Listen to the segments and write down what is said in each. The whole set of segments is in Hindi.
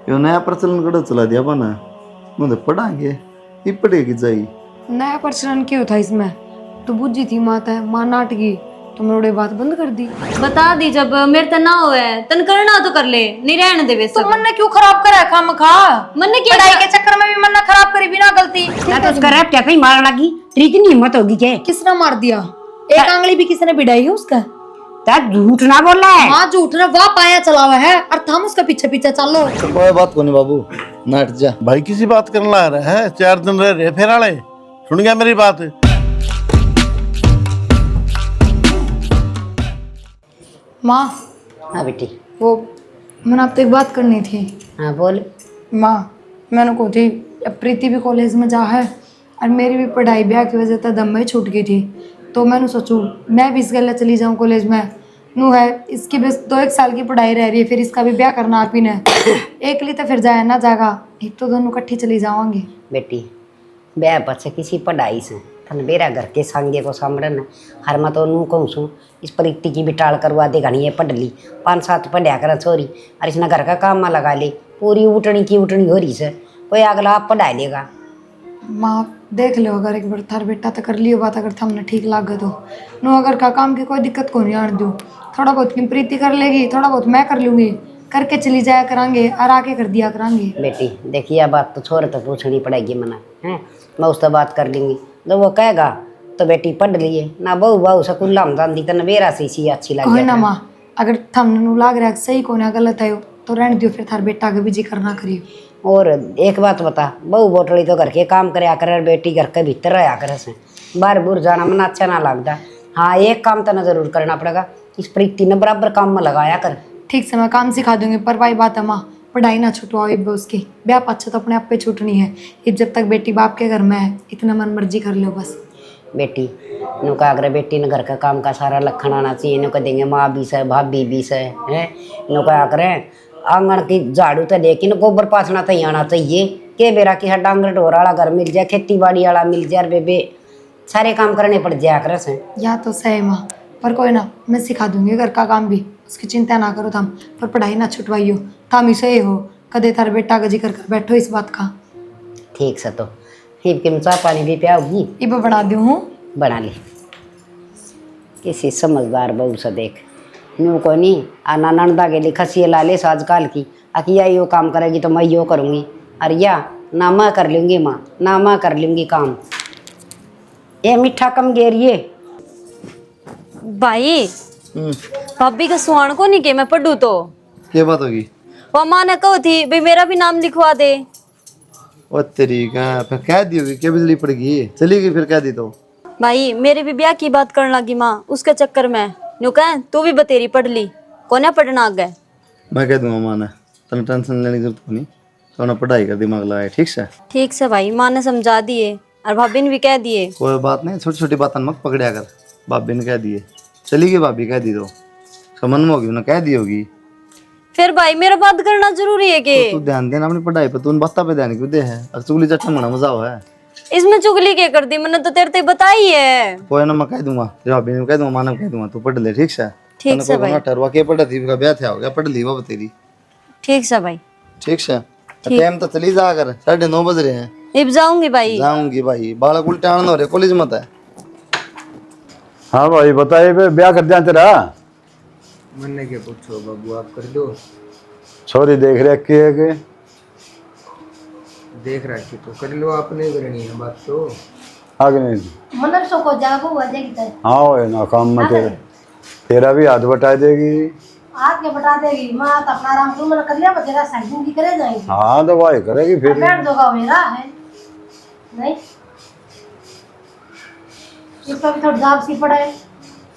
यो नया प्रचलन कड़ा चला दिया बना मुझे पढ़ाएंगे ये पढ़ेगी जाई। नया प्रचलन क्यों था इसमें? तो बुझी थी माता है माँ नाटकी, तुमने बात बंद कर दी। बता दी जब मेरे तना ना होए तन करना तो कर ले, नहीं रहने दे वैसे। तो मन ने क्यों खराब करा है खाम खा? मन ने क्या पढ़ाई के चक्कर में भी मन ने खराब करी बिना गलती। मैं तो उसका रैप क्या कहीं मारने लगी, तेरी इतनी हिम्मत होगी क्या? किसने मार दिया? एक आंगली भी किसने बिड़ाई है उसका? तब झूठ ना बोल रहा है। माँ झूठ रहा, वाह पाया चलावा है और हम उसका पीछे पीछे चलो। तो कोई बात को नहीं बाबू नाट जा भाई किसी बात करने ला रहे हैं, 4 दिन रह रहे फिर आले सुन गया मेरी बात। माँ हाँ बेटी। वो मैंने आपसे एक बात करनी थी। हाँ बोल। माँ मैंने को थी अब प्रीति भी कॉलेज में जा है और मेरी भी पढ़ाई ब्याह की वजह से दम में छूट गई थी, तो मैंने सोचूं मैं भी इस गले चली जाऊँ कॉलेज में। नू है इसकी बस 2-1 साल की पढ़ाई रह रही है, फिर इसका भी ब्याह करना आप ही ने एक ली तो फिर जाए ना जाएगा, एक तो दोनों इकट्ठी चली जावांगी। बेटी ब्याह बच्चे किसी पढ़ाई से थन बेरा घर के संगे को सामने हर मैं तो नू कहूँ सू इस प्रीति की भी टाल करवा दे घनी ये पढ़ ली 5-7 पढ़िया कर छोरी और इसने घर का काम में लगा ली, पूरी उठनी की उठनी हो रही से कोई अगला आप पढ़ा लेगा। माँ देख लो अगर एक बार थार बेटा तो कर लियो बात, अगर हमने ठीक लागे तो नो अगर का काम की कोई दिक्कत को नहीं आने दो। थोड़ा बहुत की प्रीति कर लेगी, थोड़ा बहुत मैं कर लूँगी, करके चली जाया करांगे और आके कर दिया करांगे। बेटी देखिए बात तो छोरे तो पूछनी पड़ेगी मना है, मैं उससे बात कर लूँगी। जब वो कहेगा तो बेटी पढ़ लिए ना बहू बहू से कुल्ला हम दी तो बेरा सी अच्छी लगी। कोई ना माँ अगर थमने लाग रहा है सही को ना गलत है तो रहने दियो, फिर थार बेटा के भी जी करना करियो। और एक बात बता, बहू बोटली तो घर के काम करया करे, बेटी घर के भीतर रहा करे से बाहर बुर जाना मन अच्छा ना लगता। हाँ एक काम तो ना जरूर करना पड़ेगा, इस प्रीति ने बराबर काम में लगाया कर। ठीक से मैं काम सिखा दूंगी, पर भाई बात है माँ पढ़ाई ना छुटवाओ इब उसकी, ब्याह पाछा तो अपने आप पे छूटनी है। इब जब तक बेटी बाप के घर में है इतना मन मर्जी कर लो बस। बेटी नु का अगर बेटी ने घर का काम का सारा लखन आना चाहिए, नु का देंगे माँ भी से भाभी भी से है, नु का करें आंगन की झाड़ू तो लेकिन गोबर पाछना तो ही आना चाहिए के बेरा की हर डांगर ढोर वाला घर मिल जाए, खेती बाड़ी वाला मिल जाए, बेबे सारे काम करने पड़ जाया कर से। या तो सही माँ, पर कोई ना मैं सिखा दूंगी घर का काम भी, उसकी चिंता ना करो थम, पर पढ़ाई ना छुटवाइयो। थम ही सही हो कदे थार बेटा का जिक्र कर बैठो इस बात का। ठीक से तो हिब के चाय पानी भी पियाओगी? इब बना दूँ हूँ, बना ले। किसी समझदार बहू से देख नू को नहीं आना नंदा के लिए खसी ला ले आजकल की अकिया यो काम करेगी तो मैं यो करूँगी, अरे या ना मैं कर लूँगी माँ ना मैं कर लूँगी काम। ये मीठा कम गेरिए भाई भाभी का सुहान को नहीं के मैं पढ़ू तो क्या बात होगी? वो माँ ने कहो थी भाई मेरा भी नाम लिखवा दे। वो तरीका फिर कह दी होगी क्या बिजली पड़ गई चली गई फिर कह दी तो भाई मेरे भी ब्याह की बात करने लगी माँ, उसके चक्कर में न्यू कह तू भी बतेरी पढ़ ली कोने पढ़ना आ गए। मैं कह दूंगा माँ ने तेन टेंशन लेने की जरूरत नहीं, तो ना पढ़ाई कर दिमाग लगाए। ठीक से ठीक से भाई माँ ने समझा दिए और भाभी ने भी कह दिए। कोई बात नहीं, छोटी छोटी बात मत पकड़िया कर। भाभी ने कह दिए चली गई, भाभी कह दी तो समझ में होगी उन्हें कह दी होगी। फिर भाई मेरा बात करना जरूरी है कि तू ध्यान देना अपनी पढ़ाई पे, तू बत्ता पे ध्यान क्यों दे है? और चुगली चट्टा मना मजा हुआ है इसमें चुगली क्या कर दी, मैंने तो तेरे ते बताई है। कोई ना मैं कह दूंगा, तेरे भाभी ने कह दूंगा, मानव कह दूंगा तू पढ़ ले। ठीक से ठीक से भाई। टरवा के पढ़ा थी ब्याह था हो गया, पढ़ ली वो तेरी। ठीक से भाई। ठीक से टाइम तो चली जा कर 9:30 बज रहे हैं। अब जाऊंगी भाई। जाऊंगी भाई, बालक उल्टे आनंद हो रहे कॉलेज मत है। हाँ भाई बताइए ब्याह कर दिया तेरा? मैंने क्या पूछो बाबू आप कर दो। छोरी देख रखी है कि देख रखी तो कर लो, आपने करनी है बात तो। आगे नहीं मतलब सो को जागो हो जाएगी तो हाँ वो ना काम में तेरा भी हाथ बटा देगी। हाथ के बता देगी माँ तो अपना आराम रूम में कर लिया, तेरा साइडिंग की करे जाएगी। हाँ तो वही करेगी फिर। बैठ दोगा मेरा है नहीं इसका भी थोड़ा जाब सी पड़ा है।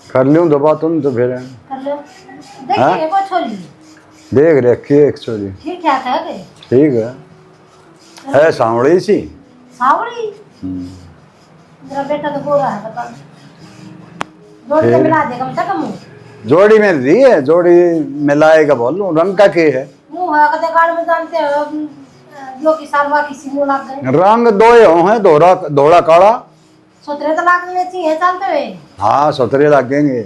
कर लूँ दबा तुम तो फिर कर लो देखिए को छोड़ी देख रखी है एक छोरी। ठीक ठाक है के ठीक है सांवड़ी सी सावड़ी। मेरा बेटा तो गोरा है बता जोड़ी तो मिला दे कम से कम। जोड़ी में दी है, जोड़ी मिलाएगा बोल लूँ रंग का के है मुंह है कदे गाड़ में जानते हो जो की सालवा की सिमू लग गए रंग दो है धोड़ा काला सोतरे तो लागने चाहिए चलते हुए। हाँ सतरे लगेंगे।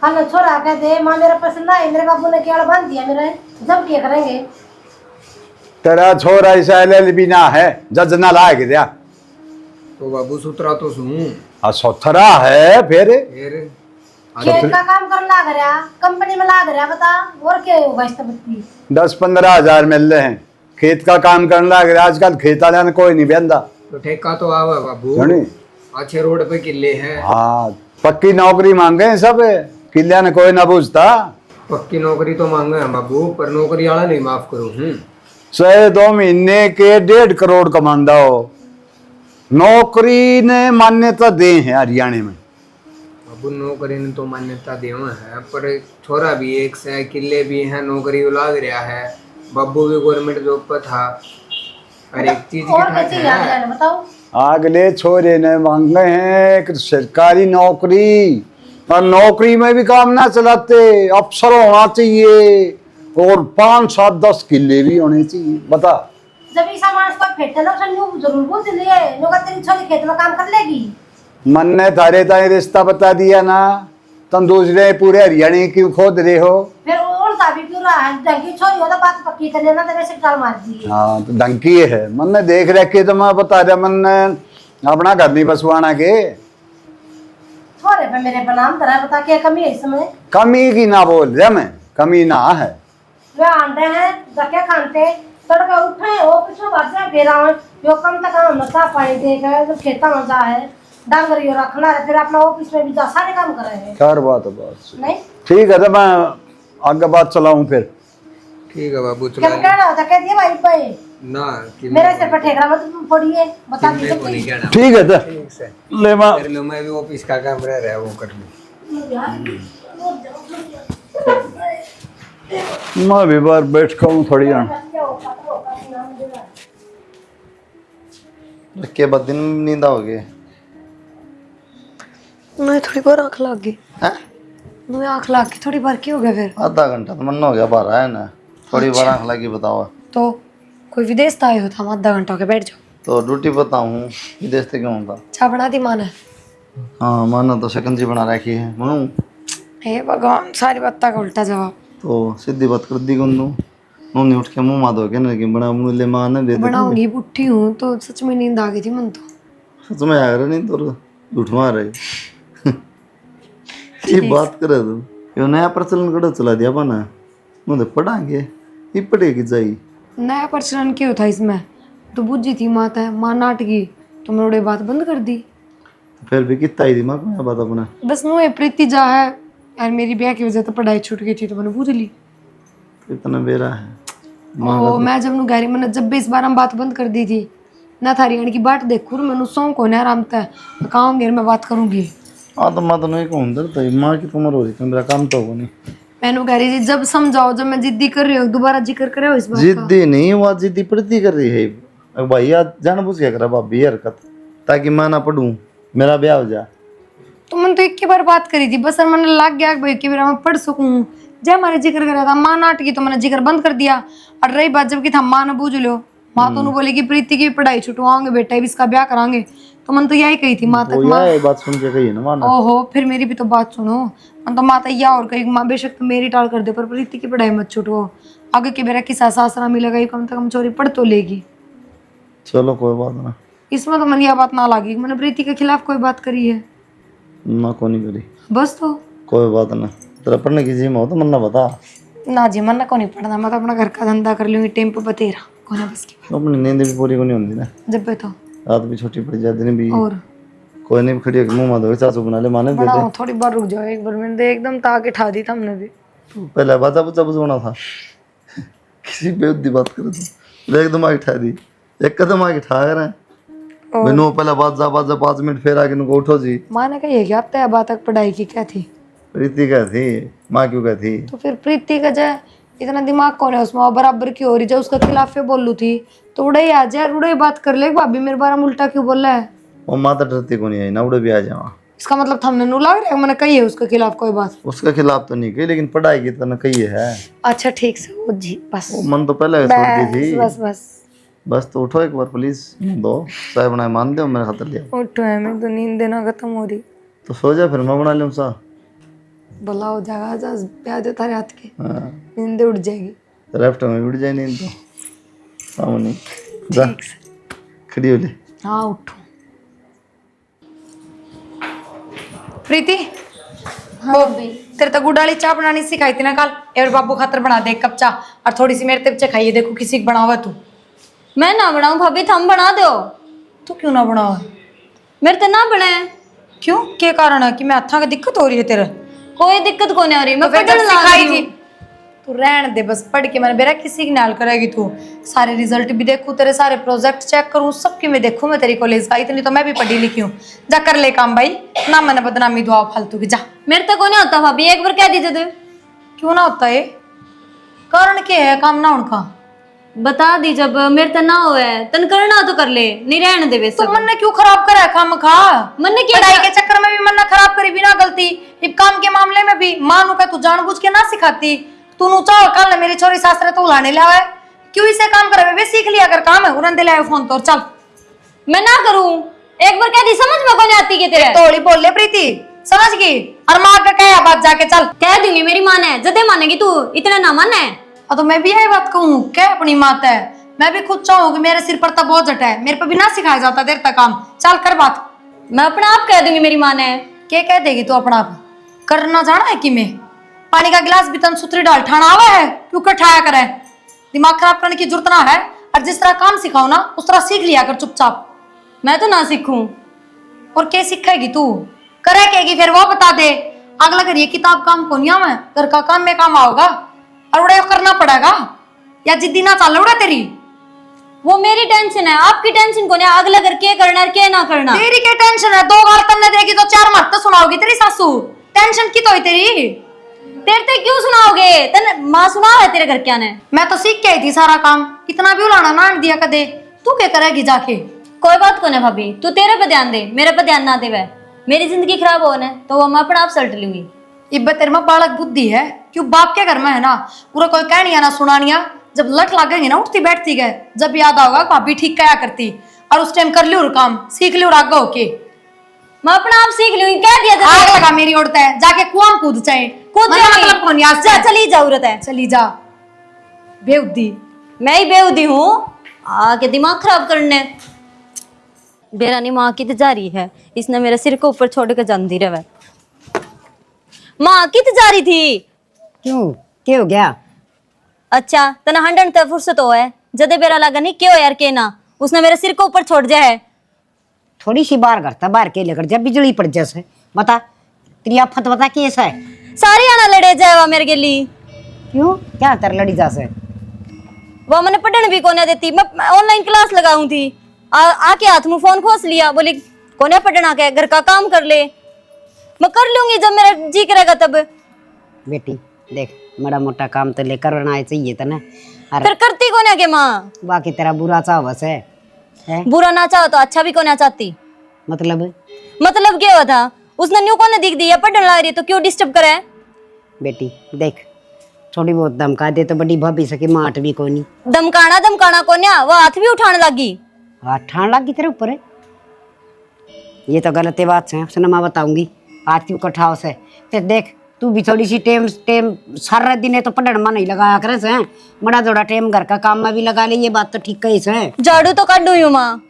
कल छोरा कहते माँ मेरा पसंद आए, मेरे बाबू ने केवल बांध दिया मेरे जब क्या करेंगे। तेरा छोरा ऐसा LLB ना है जज ना लायक दिया। तो बाबू सुतरा तो सुनूं सोथरा है फिर फिर खेत का काम कर लाग रहा, कंपनी में लाग रहा, बता और क्या होगा इस बत्ती। 10-15 हजार मिल रहे हैं, खेत का काम करने लग रहा। आजकल खेत वाले ने कोई नहीं बंदा। तो ठेका तो आवा बाबू, सुनी? अच्छे रोड पे किले हैं। हाँ पक्की नौकरी मांगे हैं सब, किलिया ने कोई ना पूछता। पक्की नौकरी तो मांगे हैं बाबू, पर नौकरी वाला नहीं माफ करो। 2 महीने के 1.5 करोड़ कमांदा हो। नौकरी ने मान्यता दे है हरियाणा में। बाबू नौकरी ने तो मान्यता दे है, पर छोरा भी एक से किले भी हैं, नौकरी लाग रहा है। बाबू भी गवर्नमेंट जॉब पर था, हर एक चीज और की क्या ठाक चाहिए है। आपने बताओ। अगले छोरे ने मांगे हैं एक सरकारी नौकरी, और नौकरी में भी काम ना चलाते, अफसर होना चाहिए और 5, 7, 10 किले भी होने चाहिए। बता जब ऐसा मानस को फेंटे ना ठंडू जरूर बोल दिए लोग तेरी छोरी खेत में काम कर लेगी। मन ने थारे ताई रिश्ता बता दिया ना, तुम दूसरे पूरे हरियाणा क्यों खोद रहे हो? फिर उल्टा भी क्यों रहा है, ढंगी छोरी हो तो बात पक्की कर लेना, तो वैसे टाल मार दी। हाँ तो डंकी है। मन ने देख रखे तो मैं बता रहा, मन ने अपना घर नहीं बसवाना के। छोरे पे मेरे बनाम तरह बता क्या कमी है इसमें। कमी की ना बोल रहा मैं, कमी ना है। वे आंडे हैं धक्के खाते तड़के उठे वो पिछले बाजा घेरा जो कम तक हम नशा पानी देगा जो खेता में जा है डांगरी रखना है, फिर अपना ऑफिस में भी जा सारे काम कर रहे हैं। खैर बात है, बात नहीं ठीक है तो मैं आगे बात चलाऊं फिर। ठीक है बाबू क्या चला कहना होता कह दिया भाई भाई ना कि मेरे सिर पर ठेकरा मत पड़िए बता दी मेरे को नहीं कहना। ठीक है तो ठीक से ले मैं कर लो, मैं भी ऑफिस का काम रह रहा है वो कर लूँ। मैं भी बार बैठ कर हूँ थोड़ी यार। के बाद दिन में नींद आओगे? मैं थोड़ी बार आँख लग गई, हैं? मुझे आँख लग गई थोड़ी बार, क्यों हो गया फिर? आधा घंटा तो मन हो गया, बाहर आया ना, थोड़ी बार आँख लगी। बताओ तो कोई विदेश था, आए हो था, आधा घंटा हो गया, बैठ जाओ। तो ड्यूटी बताऊँ विदेश से क्यों होता? चाय बना दी माँ ने? हाँ माना तो शिकंजी बना रखी है मनु। हे भगवान, सारी बात का उल्टा जवाब। तो सीधी बात कर दी गुंदू, नूनी उठ के मुंह मार दोगे ना कि बड़ा मुँह माँ ने दे दे। बनाऊंगी, बुट्ठी हूँ तो सच में नींद आ गई थी मन तो। सच में आ रहा नहीं तो झूठ मार रहे। ये बात करे तू, यो नया प्रचलन कड़ा चला दिया बना, मुझे पढ़ाएंगे ये पढ़ेगी जाई। नया प्रचलन क्यों था इसमें? तो बुझी थी माता है, माँ नाटकी, तो मैंने बात बंद कर दी। फिर भी कितना ही दिमाग में बात अपना। बस नो प्रीति जा है यार, मेरी ब्याह की वजह से पढ़ाई छूट गई थी तो मैंने बुझ ली। इतना बेरा है ओ मैं जब नु गहरी मैंने जब भी इस बार हम बात बंद कर दी थी ना, थारी यानी की बात देखूँ मैंने सौ को नहीं आराम था कहूँगी मैं बात करूँगी। हाँ तो मैं तो नहीं कहूँ दर तो माँ की तो उम्र हो रही थी, मेरा काम तो होगा नहीं। मैंने कह रही थी जब समझाओ, जब मैं जिद्दी कर रही हूँ दोबारा जिक्र करे हो इस बात का। जिद्दी नहीं, वो जिद्दी पड़ती कर रही है भाई, यार जान बुझ क्या करा भाभी हरकत, ताकि मैं ना पढ़ूँ, मेरा ब्याह हो जा। तो मैंने तो एक ही बार बात करी थी बस, और मैंने लग गया भाई कि मैं पढ़ सकूँ। जब हमारे जिक्र करा था माँ नाटकी तो मैंने जिक्र बंद कर दिया। और रही बात जब कि था माँ ने बूझ लो, माँ तो बोली कि प्रीति की पढ़ाई छुटवाओगे बेटा, इसका ब्याह करांगे, तो मन तो यही कही थी माँ तक। माँ ये बात सुन के कही ना माँ। ओहो फिर मेरी भी तो बात सुनो। मन तो माता या और कही माँ बेशक तो मेरी टाल कर दे पर प्रीति की पढ़ाई मत छुटवाओ, आगे के मेरा किसा सासरा मिलेगा, ये कम से कम चोरी पढ़ तो लेगी। चलो कोई बात ना, इसमें तो मैंने यह बात ना लगी मैंने प्रीति के खिलाफ कोई बात करी है ना को नहीं करी। बस तो कोई बात ना, तेरा पढ़ने की जिम्मा हो तो मन ना बता। ना जी मन को नहीं पढ़ना, मैं तो अपना घर का धंधा कर लूंगी, टेम्पो बतेरा को ना बस की। अपनी नींद भी पूरी को नहीं होती ना, जब पे तो रात भी छोटी पड़ जाती दिन भी। और कोई नहीं खड़ी होकर मुंह माधो चाचू बना ले, माने दे दे। बनाओ थोड़ी बार रुक जाओ, एक बार मैंने दे एकदम ताके ठा दी था हमने भी। तू पहले बाजा बुजा बुझाना था, किसी बेउद्दी बात करे तो एकदम आगे ठा दी, एक कदम आगे ठा रहे मैंने पहले बाजा 5 मिनट फिर आगे नुको उठो जी। माँ ने कही है क्या तय बात तक पढ़ाई की क्या थी? प्रीति क्या थी, माँ क्यों क्या थी? तो फिर प्रीति का जाए इतना दिमाग कौन है उसमें, और बराबर की हो रही जब उसके खिलाफ बोलू थी तो उड़े आ जाए, उड़े बात कर ले भाभी मेरे बारे में उल्टा क्यों बोल रहा है? वो माता डरती को नहीं आई ना, उड़े भी आ जावा। इसका मतलब हमने नू लग रहा है मैंने कही है उसके खिलाफ कोई बात? उसके खिलाफ तो नहीं कही, लेकिन पढ़ाई की तो न कही है। अच्छा ठीक से वो जी बस वो मन तो पहले छोड़ दी थी। बस बस बस तो उठो एक बार प्लीज, दो चाय बनाए मान दो मेरे खातर लिया। उठो है मैं तो नींद देना खत्म हो रही। तो सो जा फिर मैं बना लूँ सा। भला हो जाएगा आज प्याज तारे हाथ के, हाँ नींद उड़ जाएगी। लेफ्ट में उड़ जाए नींद तो। सामने जा खड़ी हो ले। हाँ उठो। प्रीति वो तेरे तो गुड़ वाली चाय बनानी सिखाई थी ना कल, और बाबू खातर बना दे एक कप चाय और थोड़ी सी मेरे तेरे खाइए, देखो किसी को बनावा तू। मैं ना बनाऊं भाभी, थम बना दो। तू क्यों ना बनावा? मेरे तो ना बने। क्यों, क्या कारण है कि मैं हथा का दिक्कत हो रही है तेरे? कोई दिक्कत को नहीं हो रही, मैं तो फिर पढ़ने जब लग सिखाई रही थी हूँ। तू रहन दे बस, पढ़ के मैंने बेरा किसी की नाल करेगी तू। सारे रिजल्ट भी देखूं, तेरे सारे प्रोजेक्ट चेक करूं, सबकी मैं देखूं मैं तेरी कॉलेज का। इतनी तो मैं भी पढ़ी लिखी हूँ। जा कर ले काम भाई, ना मैंने बदनामी दुआ फालतू की। जा। मेरे तो को नहीं होता भाभी, एक बार कह दीजिए तो। क्यों ना होता है? कारण क्या है काम ना उनका? बता दी, जब मेरे तो ना हुआ है तन करना तो कर ले, नहीं रहने दे तो सब। मन ने क्यों खराब करा है काम खा? मन ने क्या पढ़ाई के चक्कर में भी मन ने खराब करी बिना गलती। इब काम के मामले में भी मानू का तू जानबूझ के ना सिखाती। तू नु चाह कल मेरी छोरी सासरे तो उलाने ले आवे, क्यों इसे काम करे? वे सीख लिया कर काम है, उन्हें दिलाए फोन तो चल। मैं ना करूं, एक बार कह दी, समझ में कौन आती के तेरे। तोड़ी बोल ले प्रीति, समझ गई? और माँ का कह बात जाके चल। कह दूंगी, मेरी माँ है, जदे मानेगी तू, इतना ना मन है। तो मैं भी यही बात कहूँ क्या अपनी मात है? मैं भी खुद चाहूँ कि मेरे सिर पर तो बोझ हटा है, मेरे पर भी ना सिखाया जाता देर तक काम। चल कर बात। मैं अपना आप कह दूंगी, मेरी माँ है। क्या कह देगी तू अपना आप? करना जाना है कि मैं पानी का गिलास भी तन सुथरी डाल ठाना आवा है, क्यों कर ठाया करे? दिमाग खराब करने की जरूरत ना है, और जिस तरह काम सिखाओ ना उस तरह सीख लिया कर चुपचाप। मैं तो ना सीखूं। और क्या सीखेगी तू? करे कहेगी फिर वो बता दे। अगला करिए किताब काम को नहीं आवे, घर का काम में काम आओगा और उड़े करना पड़ेगा, या जिद्दी ना चल उड़ा तेरी। वो मेरी टेंशन है, आपकी टेंशन को नहीं। अगला कर के करना और के ना करना। तेरी क्या टेंशन है? 2 बार तन्ने देगी तो 4 मरते सुनाओगी तेरी सासू। टेंशन की तो है तेरी। तेरे ते क्यों सुनाओगे? तन माँ सुना है तेरे घर क्या ने। मैं तो सीख के आई थी सारा काम, इतना भी उलाना ना दिया कदे। तू क्या करेगी जाके? कोई बात को नहीं भाभी, तू तेरे पे ध्यान दे, मेरे पे ध्यान ना दे। वह मेरी जिंदगी खराब हो ना तो वो मैं अपना आप सल्ट लूंगी। इब्बे तेरे में बालक बुद्धि है, क्यों बाप के घर में है ना पूरा कोई कहनिया ना सुनानिया। जब लट लगेंगी ना उठती बैठती गए, जब याद आओगा भाभी ठीक क्या करती, और उस टाइम कर लियो काम, सीख लियो आगे होके। मैं अपना आप सीख लूंगी, कह दिया था। आग लगा मेरी उड़ता है, जाके कुआं में कूद चाहे कूद मना जाऊंगी। मतलब कौन याद जा, चली जरूरत है। चली जा बेउद्दी। मैं ही बेउदी हूँ आके दिमाग खराब करने। बेरानी माँ की तो जा रही है, इसने मेरे सिर को ऊपर छोड़ के जानती रहे। माँ की तो जा रही थी। क्यों, क्या हो गया? अच्छा तना हंडन तक फुर्सत हो है, जदे बेरा लगा नहीं क्यों यार के ना, उसने मेरे सिर को ऊपर छोड़ दिया है। थोड़ी सी बाहर करता, बाहर के लेकर जब बिजली पड़ जैसे बता, तेरी आफत बता कैसा है? सारी आना लड़े जाए मेरे के लिए। क्यों, क्या तर लड़ी जा से? वो मैंने पढ़ने भी कोने देती, मैं ऑनलाइन क्लास लगाऊं थी। आके हाथ में फोन खोस लिया, बोली कोने पढ़ना के, घर का काम कर ले। मैं कर लूंगी जब मेरा जी करेगा तब। बेटी देख, बड़ा मोटा काम तो लेकर आना चाहिए था ना। फिर करती कोने के माँ? बाकी तेरा बुरा चाहवस है? बुरा ना चाहो तो अच्छा भी कोने चाहती। मतलब क्या हुआ था? उसने न्यू कोने दिख दिया, पढ़ने लग रही तो क्यों डिस्टर्ब करे? बेटी देख, थोड़ी बहुत धमका दे तो बड़ी भाभी सके माट भी कोनी। धमकाना कोन्या, वो हाथ भी उठाने लगी। हाथ ठान लगी तेरे ऊपर है? ये तो गलत बात है, उसने मैं बताऊंगी हाथ क्यों कठाव से। फिर देख तू भी थोड़ी सी टेम सारा दिन तो पढ़ने में नहीं लगाया करे से, बड़ा थोड़ा टेम घर का काम में भी लगा ले। ये बात तो ठीक कही से। झाड़ू तो काट दूं माँ,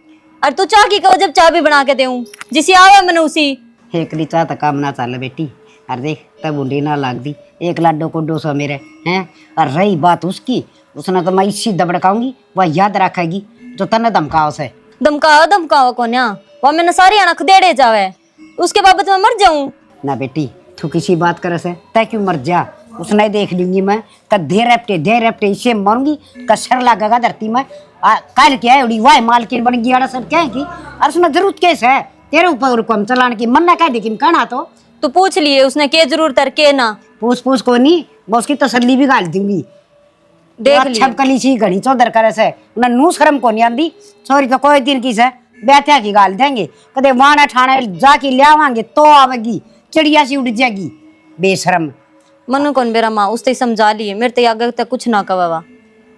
और तू चाह की कहो जब चाह भी बना के देऊं, जिसे आवे मैंने उसी। एक ली चाह तो काम ना चल बेटी। और देख तब बुढ़ी ना लाग दी, एक लाडो को 200 मेरे हैं। और रही बात उसकी, उसने तो मैं इसी दबड़काऊंगी, वह याद रखेगी जो तने धमकाओ से। धमकाओ कोन्या, वह मैंने सारी आना खदेड़े जावे, उसके बाबत मैं मर जाऊं ना बेटी। तू किसी बात करे से तय क्यों मर जा, उसने देख लूंगी मैं। देर रपटे इसे मरूंगी, सर लगेगा धरती में। कल क्या है उड़ी वाह मालकिन बन गया सर क्या है की। और उसने जरूरत कैसे है तेरे ऊपर हुक्म चलाने की? मन ना कह दे कहना तो पूछ लिए उसने के जरूरत है के ना। पूछ को नहीं, मैं उसकी तसल्ली भी गाल दूंगी। देख लिया कली सी घड़ी चौधर करे से उन्हें नू शर्म को नहीं आंदी। सॉरी तो कोई दिन की से बैठा की गाल देंगे, कदे वाना ठाणे जाके लियावांगे तो आवेगी, चिड़िया सी उड़ जाएगी बेशरम। मनु कौन बेरा माँ, उससे समझा लिए, मेरे तो आगे तक कुछ ना कवा।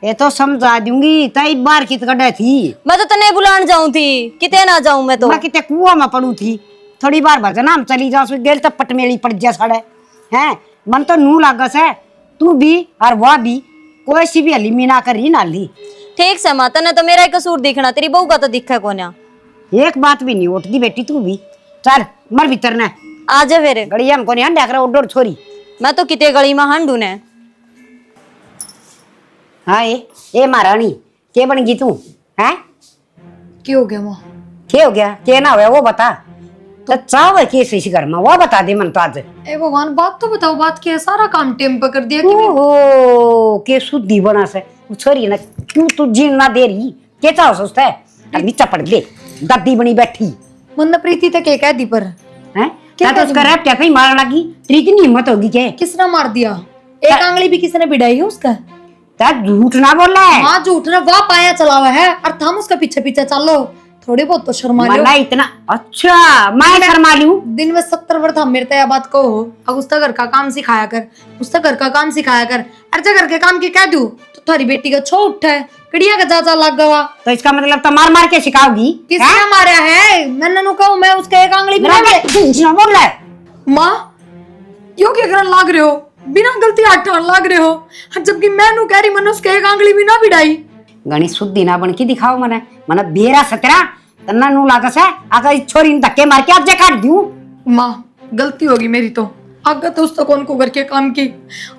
ये तो समझा दूंगी, तई बार कित कड़े थी। मैं तो तने बुलान जाऊं थी, किते ना जाऊं मैं तो। मैं किते कुआं में पड़ू थी, थोड़ी बार भजना हम चली जाऊं सो गेल तो पटमेली पड़ जा साड़े हैं। मन तो नू लागस है, तू भी और वह भी कोई सी भी हली मीना कर रही ना ली। ठीक से माता ने तो मेरा ही कसूर दिखना, तेरी बहू का तो दिखा कोन्या। एक बात भी नहीं उठती बेटी तू भी। चल मर भीतर ने आ जा फिर। गड़िया हमको नहीं देख रहा उडोर छोरी। मैं तो किते गली में हांडू ने। हाँ ये महारानी के बन गई तू है? क्या हो गया माँ? के हो गया के ना हुआ वो बता। तो चाव कैसे इसी घर में वो बता दे मन तो आज। ए भगवान बात तो बताओ, बात क्या है? सारा काम टेम पर कर दिया कि ओहो के शुद्धि बना से छोरी ना क्यों तू जीन ना दे रही के चाहो सोचता है? अभी चपड़ दे दादी बनी बैठी मन प्रीति तक कह दी पर है क्या तो उसका रैप क्या कहीं मारने लगी? तेरी की हिम्मत होगी क्या? किसने मार दिया? एक आंगली भी किसने बिड़ाई है उसका? क्या झूठ ना बोल रहा है? हाँ झूठ ना, वाह पाया चला हुआ है और थम उसका पीछे पीछे चलो। थोड़ी बहुत तो शर्मा लो। मना इतना अच्छा मैं शर्मा लूं? दिन में 70 बार थम मेरे बात को हो। अब उसका घर का काम सिखाया कर, उसका घर का काम सिखाया कर। अर्जा घर के काम की कह दू तो थारी बेटी का छो उठा है कड़िया का चाचा लग गवा। तो इसका मतलब तो मार मार के सिखाओगी? किसने मारा है? मैंने नु कहूं मैं उसका एक आंगली बिना झूठ ना बोल रहा है। माँ यो क्या करन लाग रहे हो? बिना गलती आठान लाग रहे हो, जबकि मैं नु कह रही मैंने उसके एक आंगली भी ना बिड़ाई। गणित शुद्धि ना बन के दिखाओ मने मने बेरा सतरा तना नु लागा से अगर छोरी ने धक्के मार के आज काट दूं। माँ गलती होगी मेरी तो आगे तो उसको कौन को करके काम की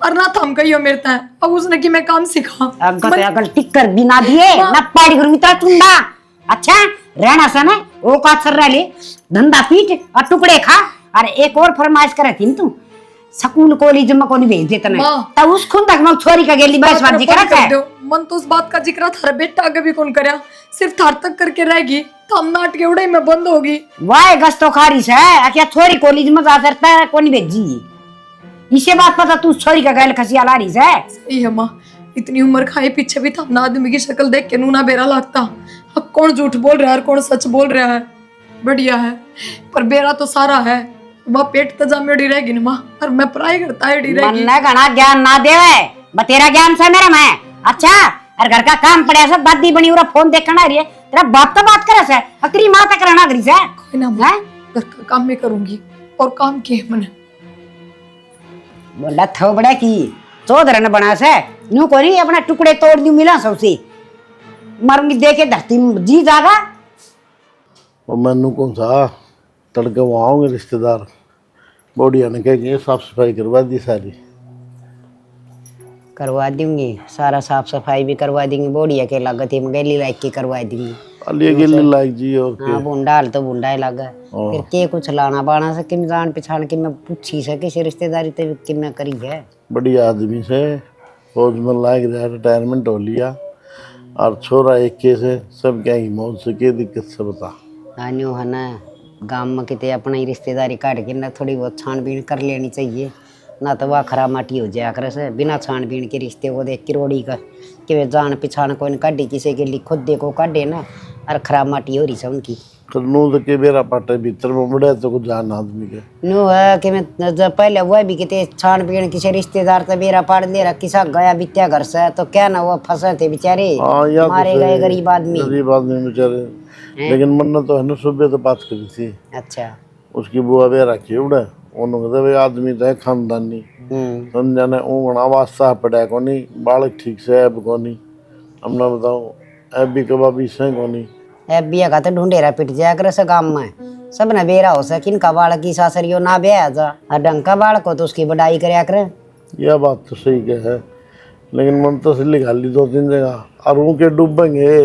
और ना थम गई हो मेरे तय। अब उसने कि मैं काम सिखा अगर टिकर बिना दिए ना पाड़ी घर मित्रा चुंडा। अच्छा रहना सा ना वो का सर रह ले धंधा पीट और टुकड़े खा। और एक और फरमाइश करे थी तू स्कूल कॉलेज में कोनी भेज देता ना तब उस खुन तक मैं छोरी का गेली बस बात जिक्र कर मन तो उस बात का जिक्र थारा बेटा आगे भी कौन करया, सिर्फ थार तक करके रहेगी तो हम नाट के उड़े में बंद होगी। वाह गस्तो खारिश है क्या छोरी कॉलेज में जा सकता है कोनी भेजी? इसे बात पता तू छोरी का गैल खसिया ला रही है? सही है माँ, इतनी उम्र खाए पीछे भी था ना आदमी की शक्ल देख के नूना बेरा लगता। अब कौन झूठ बोल रहा है और कौन सच बोल रहा है? बढ़िया है पर बेरा तो सारा है। वह पेट तो जामेड़ी रहेगी ना माँ और मैं पढ़ाई करता है रहेगी। मन घना ज्ञान ना देवे बतेरा ज्ञान से मेरा मैं। अच्छा और घर का काम पड़े सब दादी बनी उरा फोन देखना रही है तेरा बाप तो बात करे से अकरी मां तक रहना करी से कोई ना मैं घर का काम में करूंगी और काम के मन बोला थो बड़ा की चौधर ने बना से न्यू कोनी अपना टुकड़े तोड़ दूं मिला सबसे मरूंगी देखे धरती जी जागा। और मैनू कौन सा तड़के वहाँ आऊँगे रिश्तेदार बोडिया ने कहेंगे साफ सफाई करवा दी सारी। करवा दूंगी सारा साफ सफाई भी करवा देंगे बोडिया के लागत ही गैली लाइक की करवा देंगी। अलिया गिल्ली लाइक जी और के हाँ बुंडा हाल तो बुंडा ही लगा फिर के कुछ लाना बाना से किन जान पहचान के मैं पूछी से किसी रिश्तेदारी ते किन करी है। बढ़िया आदमी से फौज में लायक रहा रिटायरमेंट हो लिया और छोरा एक के से सब क्या ही मौज से के दिक्कत से बता। हाँ न्यू है ना गाँव में कितने अपना ही रिश्तेदारी काट के ना थोड़ी बहुत छानबीन कर लेनी चाहिए ना तो वह खराब माटी हो जाया करे से बिना छानबीन के रिश्ते को देख किरोड़ी का कि वे जान पहचान कोई काटे किसी के लिए खुद देखो काटे ना और खराब माटी हो रही है उनकी। नू तो के बेरा पाटे भीतर में मुड़े तो कुछ जान आदमी के नो है कि मैं जब पहले वह भी कितने छानबीन किसी रिश्तेदार तो बेरा पाड़ ले रहा किसा गया बित्या घर से तो क्या ना वो फंसे थे बेचारे मारे गए गरीब आदमी बेचारे। लेकिन मन तो है ना सुबह तो बात करी थी। अच्छा उसकी बुआ बेरा की उड़े उन्होंने कहते भाई आदमी तो है खानदानी समझा ने ऊँगना वास्ता पड़ा कोनी बालक ठीक से ऐब कोनी हमने बताओ ऐब भी कबाबी से कोनी ऐब भी का तो ढूंढेरा पिट जाया करे से गाँव में सब न बेरा हो सके किनका बालक की सासरियो ना बे जा और ढंग का बालक हो तो उसकी बढ़ाई करया करे। यह बात तो सही है लेकिन मन तो सिल्ली खाली 2-3 जगह और उनके डूबेंगे।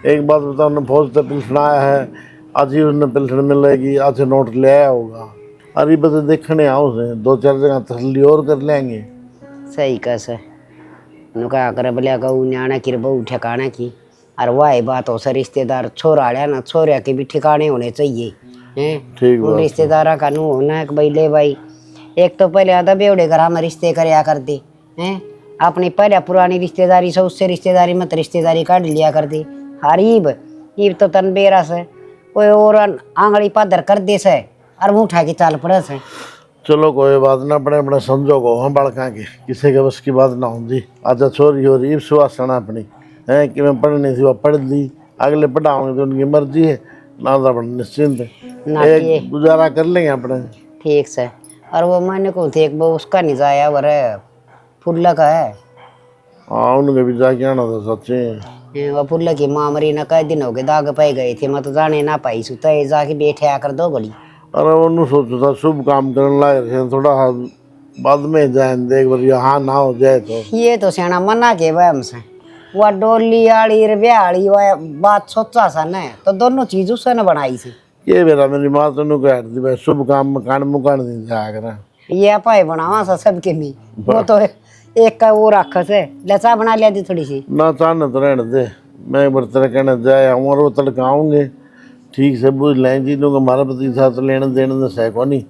एक बात बताओ न फौज तो पिलसन आया है आज ही उसने पिलसन मिलेगी आज नोट ले आया होगा अरे बस देखने आओ से 2-4 जगह तसल्ली और कर लेंगे। सही कस नुका कर बलिया कहूँ न्याणा की बहु ठिकाना की और वही बात हो सर रिश्तेदार छोरा आया ना छोरा के भी ठिकाने होने चाहिए हैं उन रिश्तेदारा का नू होना है भाई ले भाई एक तो पहले आधा बेवड़े घर में रिश्ते करया करते हैं अपनी पहले पुरानी रिश्तेदारी से उससे रिश्तेदारी मत रिश्तेदारी काट लिया करती हरीब ईब तो तन बेरा से कोई और आंगड़ी पादर कर दे से और मुँह उठा के चाल पड़े से। चलो कोई बात ना अपने अपने समझो को हम बड़का के किसी के बस की बात ना होती आजा छोरी हो रही सुहासना अपनी है कि मैं पढ़नी थी वह पढ़ ली अगले पढ़ाऊंगे तो उनकी मर्जी है ना तो अपने निश्चिंत एक गुजारा कर लेंगे अपने ठीक से। और वो मैंने को थे एक वो उसका नहीं जाया वर फुल्ला का है हाँ उनके भी जाके आना था सच्चे। वो पुल्ला की माँ मरी ना कई दिन हो गए, दाग पे गए थे, मैं तो जाने ना पाई सुता है, जाके बैठे आकर दो बड़ी। अरे उन्होंने सोचा था शुभ काम करने लायक है, थोड़ा बाद में जाए देख बार यहाँ ना हो जाए तो। ये तो सियाना मना के वह हमसे, वह डोली आड़ी ब्याली वह बात सोचा सा न, तो दोनों चीज उसने बनाई सी। ये मेरा मेरी माँ तो कह दी भाई शुभ काम मकान मुकान नहीं जाया करा। ये पाए बनावा सा सबके में, वो तो एक का वो रखा से लचा बना लिया थी थोड़ी सी। ना चाहना तो रहने दे, मैं एक बार तेरा कहना जाए और वो तड़का आऊँगे ठीक से बुझ लें जी लोग हमारा भतीजा तो लेने देने में सह को नहीं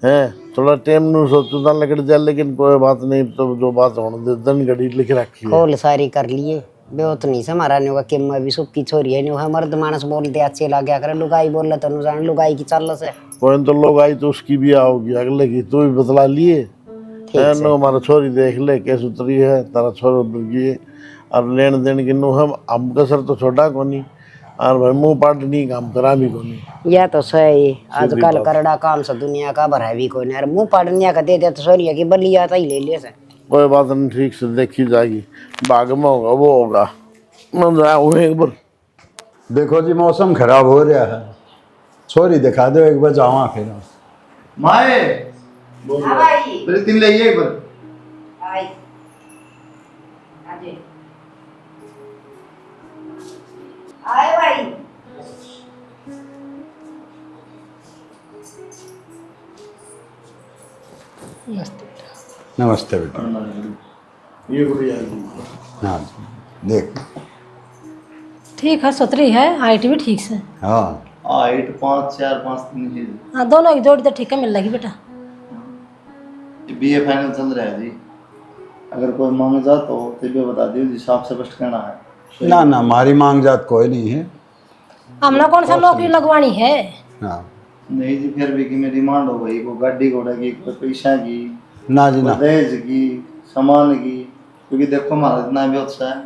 है, थोड़ा टाइम नू सोचो ना लकड़ जाए, लेकिन कोई बात नहीं, तो जो बात होने दे दन घड़ी लिख रखी है। खोल सारी कर लिए बेवत नहीं से हमारा नहीं होगा कि मैं भी सुख की छोरी है, नहीं है मर्द मानस बोलते अच्छे लग गया करे, लुगाई बोल रहे तो जान लुगाई की चल से कोई तो लोग आई तो उसकी भी आओगी अगले की, तू भी बतला लिए नो हमारा छोरी देख ले कैसे उतरी है, तारा छोरा उतर गई और लेन देन की नो हम कसर तो छोटा को नहीं और भाई मुंह पाट नहीं काम करा भी को नहीं। यह तो सही आजकल करड़ा काम से दुनिया का भरा भी कोई नहीं, मुंह पाड़निया का दे दे तो सोरिया की बल्ली आता ही ले ले से। कोई बात नहीं ठीक से देखी जाएगी, बाग में होगा वो होगा, मैं जाऊँ एक बार। देखो जी मौसम खराब हो रहा है, छोरी दिखा दो एक बार जावा फिर। माए मेरे तीन ले एक बार। आए भाई नमस्ते बेटा। ये बढ़िया हाँ देख, ठीक है, सुतरी है, हाइट भी ठीक से। हाँ 8 5 4 5 3 चीज हाँ दोनों की जोड़ी तो ठीक है, मिल लगी बेटा। बीए फाइनल चल रहा है जी, अगर कोई मांग जा तो भी बता दियो जी, साफ स्पष्ट कहना है। ना ना हमारी मांग जात कोई नहीं है। हमने कौन सा नौकरी लगवानी है। हाँ नहीं जी, फिर भी कि मेरी डिमांड हो गई, कोई गाड़ी घोड़ा की, कोई पैसा की, ना जी कोई ना। दहेज की, सामान की, क्योंकि देखो हमारा इतना भी अच्छा है,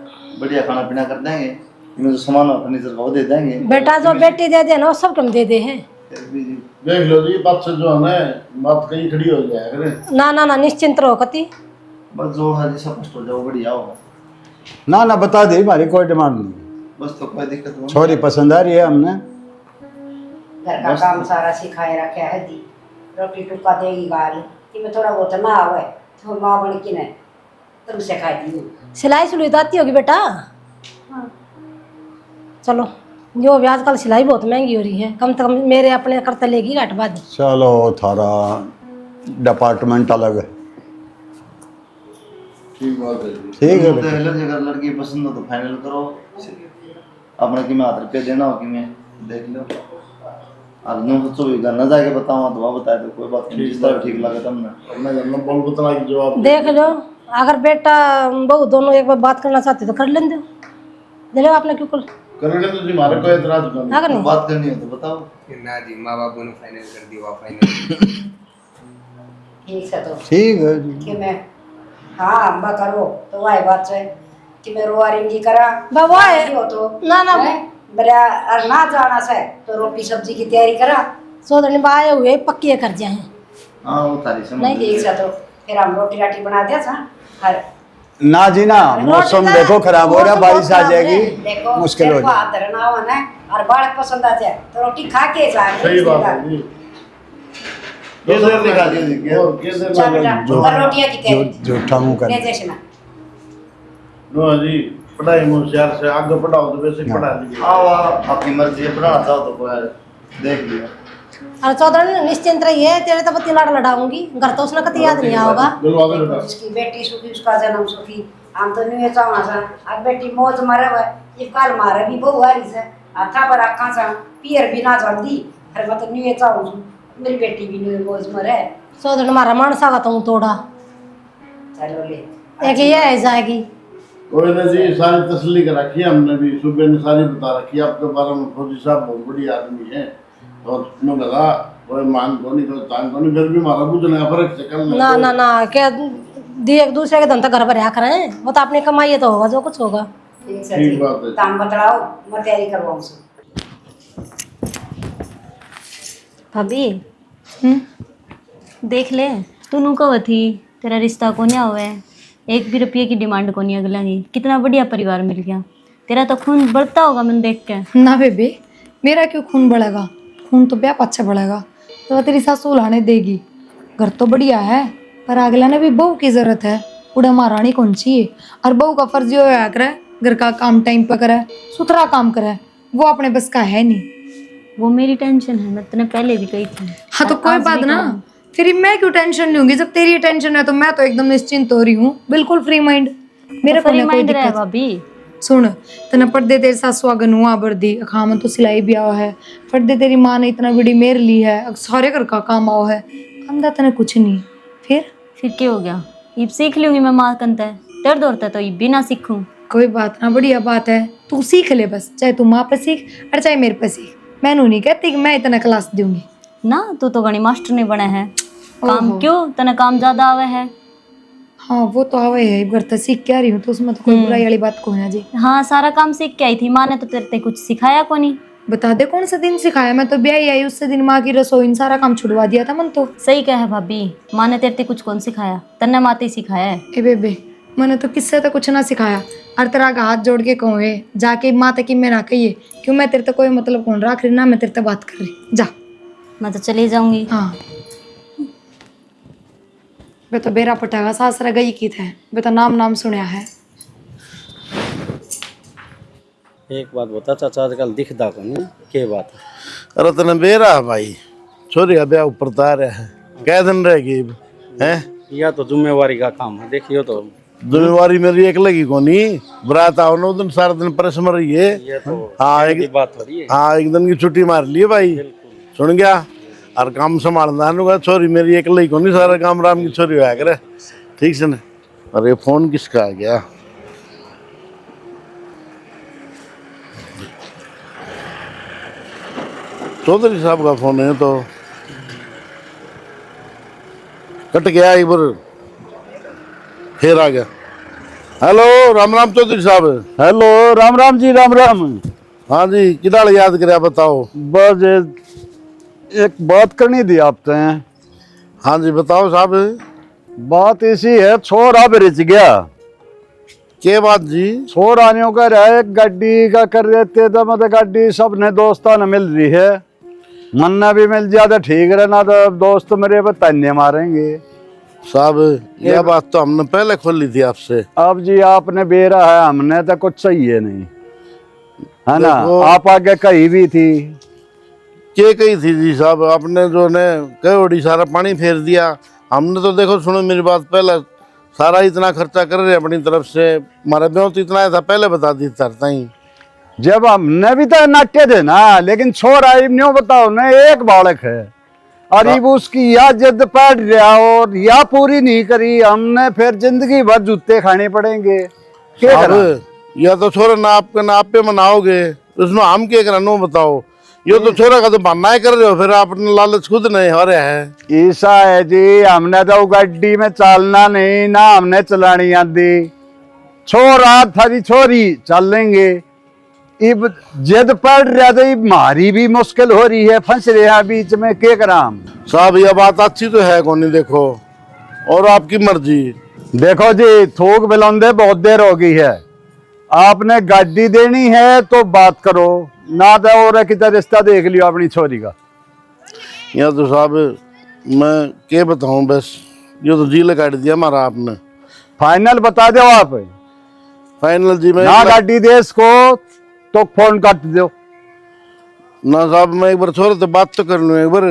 बढ़िया खाना पीना कर देंगे, इनमें जो सामान और फर्नीचर का वो दे देंगे। बेटा जो बेटी दे दे ना वो सब कम दे दे हैं। फिर भी जी देख लो जी, बात से जो है ना बात कहीं खड़ी हो जाए करे। ना ना ना निश्चिंत रहो कति। बस जो है जी स्पष्ट हो जाओ, बढ़िया होगा। ना ना बता दे, हमारी कोई डिमांड नहीं। बस तो कोई दिक्कत नहीं। छोरी पसंद आ रही है हमने। घर का काम सारा सिखाए रखे है दी, रोटी टुक्का देगी गाली कि मैं थोड़ा बहुत ना आवे तो माँ बन की नहीं तुम सिखाई दी। सिलाई सुलाई तो आती होगी बेटा। चलो जो भी आजकल सिलाई बहुत महंगी हो रही है, कम से कम मेरे अपने करते लेगी घट बाद। चलो थारा डिपार्टमेंट अलग है। ठीक बात है जी। ठीक है तो बेटा। पहले अगर लड़की पसंद हो तो फाइनल करो, अपने कि मैं हाथ रुपये देना हो कि मैं देख लो, और नो सोचो भी घर ना जाके बताऊँ तो वहाँ बताए तो कोई बात नहीं, जिस तरह ठीक लगे तुमने। अपने घर में बोल बतला की जवाब देख लो, अगर बेटा बहू दोनों एक बार बात करना चाहते तो कर लें दो, दे लो आपने क्यों कर करने तो जी हमारे कोई एतराज नहीं। अगर तो नहीं बात करनी हो तो बताओ। ना जी, माँ बापू ने फाइनल कर दिया फाइनल। ठीक से तो ठीक है जी। कि मैं हाँ अम्बा करो तो वही बात है कि मैं रोआरिंगी करा बाबा है। हो तो ना ना बड़ा और ना जाना से तो रोटी सब्जी की तैयारी करा सोदनी बाए हुए पक्की कर जाए। हाँ वो तारी समझ नहीं, गई। ठीक से तो फिर हम रोटी राटी बना दिया था हर ना जी ना, मौसम देखो खराब हो रहा, बारिश आ जाएगी, देखो मुश्किल हो देखो जाए। हाथ धरना हो ना और बालक पसंद आते हैं तो रोटी खा के जाए। सही बात है जी। कैसे दिखा दियो जी, क्या? और कैसे चल बेटा और रोटियां की तैयारी झूठा मुंह कर। ले जैसे ना नो जी, पढ़ाई में होशियार से आगे पढ़ाओ तो वैसे पढ़ा लीजिए। हाँ वाह आपकी मर्जी है, पढ़ाना चाहो तो कोई देख लिया। और चौधरी निश्चिंत रहिए, तेरे तो पति लाड़ लड़ाऊंगी, घर तो उसने कति याद नहीं होगा। दिलवा दे बेटा। उसकी बेटी सुखी उसका जन्म सुखी, हम तो नहीं चाहना सा अब बेटी मौज मरे हुए ये काल मारे भी बहु हारी से हाथा पर आखा सा पियर भी ना जल्दी हर मैं तो नहीं चाहूँ मेरी बेटी भी नहीं मौज मरे। चौधरी हमारा मन सा तो तोड़ा चलो ले एक ये है जाएगी। कोई ना जी, सारी तसल्ली कर रखी है हमने भी, सुबह ने सारी बता रखी है आपके बारे में। फौजी साहब बहुत बड़ी आदमी है और मैं लगा कोई मान को नहीं, कोई तांग को नहीं, फिर भी हमारा कुछ नया फर्क से कर ना ना ना क्या दी एक दूसरे के धन तक घर पर रहा करें, वो तो अपनी कमाई है तो होगा जो कुछ होगा। ठीक से ठीक जी बात है। काम बतलाओ मैं तैयारी करवाऊँ से। भाभी देख ले तू नु कब थी तेरा रिश्ता को नहीं हुआ है, 1 भी रुपये की डिमांड को नहीं अगला की। कितना बढ़िया परिवार मिल गया। तेरा तो खून बढ़ता होगा मन देख के। ना बेबे, मेरा क्यों खून बढ़ेगा? खून तो ब्याह अच्छा बढ़ेगा। तो तेरी सासू लाने देगी। घर तो बढ़िया है, पर अगला ने भी बहू की जरूरत है। उड़ा महारानी कौन चाहिए? और बहू का फर्ज ये होया करे घर का काम टाइम पर करे, सुथरा काम करे। वो अपने बस का है नहीं। वो मेरी टेंशन है, मैं तूने पहले भी कही थी। हाँ तो कोई बात ना, फिर मैं क्यों टेंशन लूंगी? जब तेरी टेंशन है तो मैं तो एकदम निश्चिंत हो रही हूँ, बिल्कुल फ्री माइंड। मेरे को फ्री कोई माइंड रहे दिक्कत। भाभी। सुन, तना पढ़दे तेरे सासू आगन हुआ बर्दी खामन तो सिलाई भी आओ है। पढ़दे तेरी माँ ने इतना बड़ी मेर ली है, अब सारे घर का काम आओ है। अंदा तने कुछ नहीं। फिर क्या हो गया? इब सीख लूंगी मैं माँ कंता है। दर्द होता है तो इब भी ना सीखूं। कोई बात ना, बढ़िया बात है। तू सीख ले बस, चाहे तू माँ पे सीख और चाहे मेरे पे सीख। मैनू नहीं कहती कि मैं इतना क्लास दूंगी ना। तू तो गणी मास्टर नहीं बना है। काम क्यों? तने काम ज्यादा आवे है। हाँ वो तो आवे है, घर तो सीख क्या रही हूँ, तो उसमें तो कोई बुराई वाली बात को है जी। हाँ, सारा काम सीख के आई थी। माँ ने तो तेरे कुछ सिखाया को नहीं। बता दे कौन सा दिन सिखाया? मैं तो ब्याह आई उससे दिन माँ की रसोई सारा काम छुड़वा दिया था मन तो। सही कहा है भाभी, माँ ने तेरे कुछ कौन सिखाया? तन्ने माते ही सिखाया है। ए बेबे, मैंने तो किससे तो कुछ ना सिखाया। और तेरा का हाथ जोड़ के कहूँ जाके माँ तक मैं ना कहिए, क्यों मैं तेरे तो कोई मतलब कौन रख रही ना, मैं तेरे तो बात कर रही। जा, मैं तो चली जाऊंगी। हाँ वे तो बेरा पटागा सासरा गई की थे, वे तो नाम सुनया है। एक बात बता चाचा, आजकल दिखता को नहीं के बात है? अरे तने बेरा है भाई, छोरी का ब्याह ऊपर तार है, कै दिन रहेगी हैं? या तो जिम्मेवारी का काम है, देखियो तो। जिम्मेवारी मेरी एक लगी को नहीं, बरात आओ ना दिन सारा दिन परेशान रही है। ये तो हाँ एक बात हो रही है। हाँ, एक दिन की छुट्टी मार ली भाई, सुन गया। और काम संभालना होगा, छोरी मेरी एक लगी को नहीं, सारा काम राम की छोरी होया करे, ठीक से ना। अरे फोन किसका आ गया? चौधरी साहब का फोन है, तो कट गया एक बार, फिर आ गया। हेलो, राम राम चौधरी साहब। हेलो, राम राम जी, राम राम। हाँ जी, किधर याद कराया बताओ। बस एक बात करनी थी आपसे। हाँ जी बताओ साहब। बात ऐसी है, छोरा बेच गया। के बात जी? छोरानियों का रहा एक गाड़ी का कर रहे थे, तो मतलब गाड़ी सबने दोस्ता न मिल रही है। मन्ना भी मिल जाए तो ठीक है, ना तो दोस्त मेरे पे ताने मारेंगे। साहब यह बात तो हमने पहले खोली थी आपसे। अब जी आपने बेरा है, हमने तो कुछ चाहिए नहीं, है ना। देखो, आप आगे कही भी थी। के कही थी जी साहब? आपने जो ने कहोड़ी सारा पानी फेर दिया। हमने तो देखो, सुनो मेरी बात, पहले सारा इतना खर्चा कर रहे अपनी तरफ से, हमारे ब्याह तो इतना था पहले बता दी तरता ही। जब हमने भी तो नाट्य थे ना, लेकिन छोरा न्यों बताओ ना, एक बालक है और अब उसकी या जिद पड़ रहा और या पूरी नहीं करी, हमने फिर जिंदगी भर जूते खाने पड़ेंगे। क्या करें? या तो छोरा ना आपके ना आप पे मनाओगे, उसमें हम क्या करें नो बताओ। ये तो छोरा का तो बहाना कर रहे हो, फिर आपने लालच खुद नहीं हो रहा है। ऐसा है जी, हमने तो गाड़ी में चलना नहीं ना, हमने चलानी आती। छोरा थारी छोरी चल लेंगे, इब जिद पड़ रहा तो इब मारी भी मुश्किल हो रही है, फंस रहे हैं बीच में, क्या कराम। साहब यह बात अच्छी तो है कौन नहीं, देखो और आपकी मर्जी। देखो जी, थूक बिलौंदे बहुत देर हो गई है। आपने गाड़ी देनी है तो बात करो, ना तो और कितना रिश्ता देख लियो अपनी छोरी का। या तो साहब मैं क्या बताऊं, बस ये तो जी काट दिया हमारा आपने। फाइनल बता दो आप। फाइनल जी मैं ना गाड़ी दे इसको तो फोन काट दो। ना साहब मैं एक बार छोरे से बात तो कर लूं एक बार।